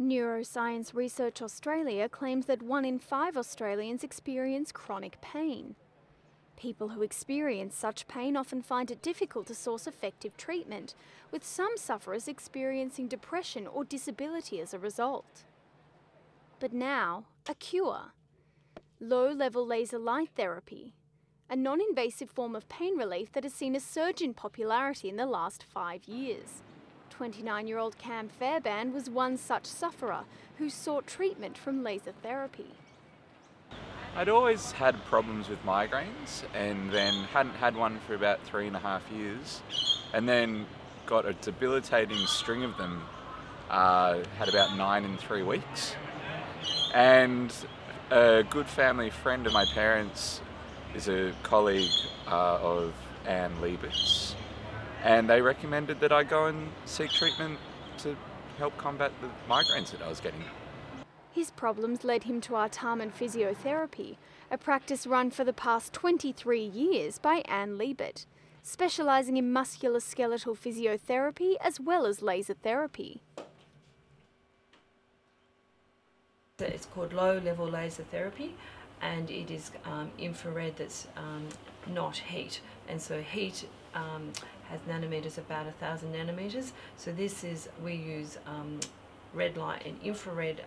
Neuroscience Research Australia claims that 1 in 5 Australians experience chronic pain. People who experience such pain often find it difficult to source effective treatment, with some sufferers experiencing depression or disability as a result. But now, a cure. Low-level laser light therapy, a non-invasive form of pain relief that has seen a surge in popularity in the last 5 years. 29-year-old Cam Fairbairn was one such sufferer who sought treatment from laser therapy. I'd always had problems with migraines and then hadn't had one for about 3.5 years, and then got a debilitating string of them, had about 9 in 3 weeks. And a good family friend of my parents is a colleague of Anne Liebert's, and they recommended that I go and seek treatment to help combat the migraines that I was getting. His problems led him to Artarmon Physiotherapy, a practice run for the past 23 years by Anne Liebert, specialising in musculoskeletal physiotherapy as well as laser therapy. It's called low-level laser therapy, and it is infrared that's not heat, and so heat has nanometers about 1,000 nanometers. So we use red light and infrared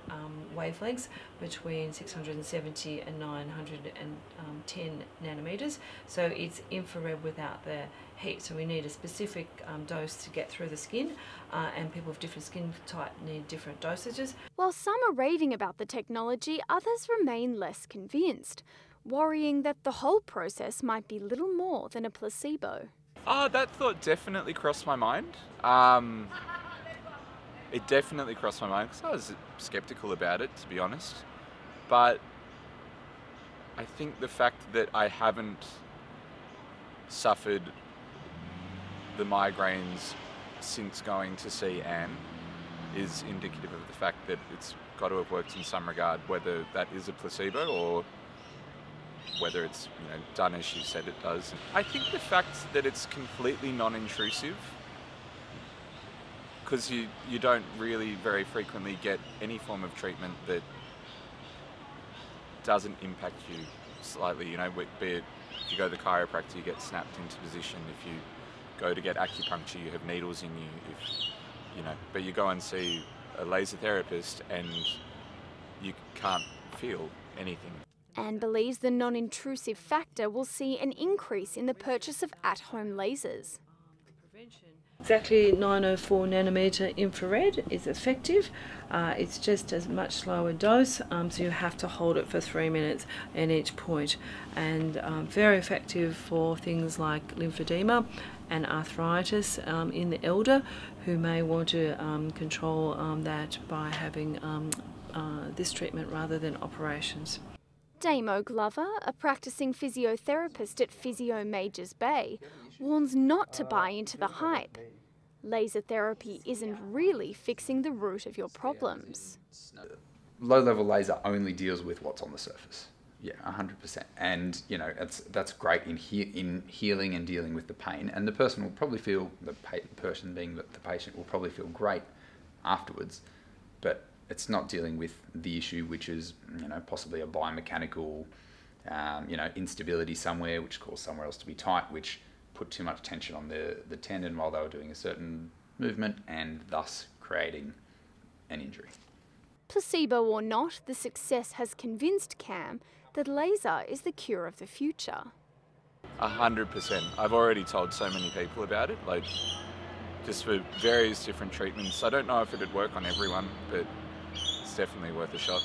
wavelengths between 670 and 910 nanometers. So it's infrared without the heat. So we need a specific dose to get through the skin, and people with different skin type need different dosages. While some are raving about the technology, others remain less convinced, worrying that the whole process might be little more than a placebo. That thought definitely crossed my mind. It definitely crossed my mind because I was skeptical about it, to be honest. But I think the fact that I haven't suffered the migraines since going to see Anne is indicative of the fact that it's got to have worked in some regard, whether that is a placebo or whether it's done as she said it does. I think the fact that it's completely non-intrusive, because you don't really very frequently get any form of treatment that doesn't impact you slightly. Be it if you go to the chiropractor, you get snapped into position. If you go to get acupuncture, you have needles in you. But you go and see a laser therapist and you can't feel anything. Anne believes the non-intrusive factor will see an increase in the purchase of at-home lasers. Exactly 904 nanometer infrared is effective. It's just a much slower dose, so you have to hold it for 3 minutes at each point, and very effective for things like lymphedema and arthritis in the elder who may want to control that by having this treatment rather than operations. Damo Glover, a practicing physiotherapist at Physio Majors Bay, warns not to buy into the hype. Laser therapy isn't really fixing the root of your problems. Low-level laser only deals with what's on the surface. Yeah, 100%. And that's great in healing and dealing with the pain. And the person will probably feel, the person being the patient, will probably feel great afterwards. But it's not dealing with the issue, which is possibly a biomechanical instability somewhere, which caused somewhere else to be tight, which put too much tension on the tendon while they were doing a certain movement, and thus creating an injury. Placebo or not, the success has convinced Cam that laser is the cure of the future. 100%. I've already told so many people about it, just for various different treatments. I don't know if it'd work on everyone, but it's definitely worth a shot.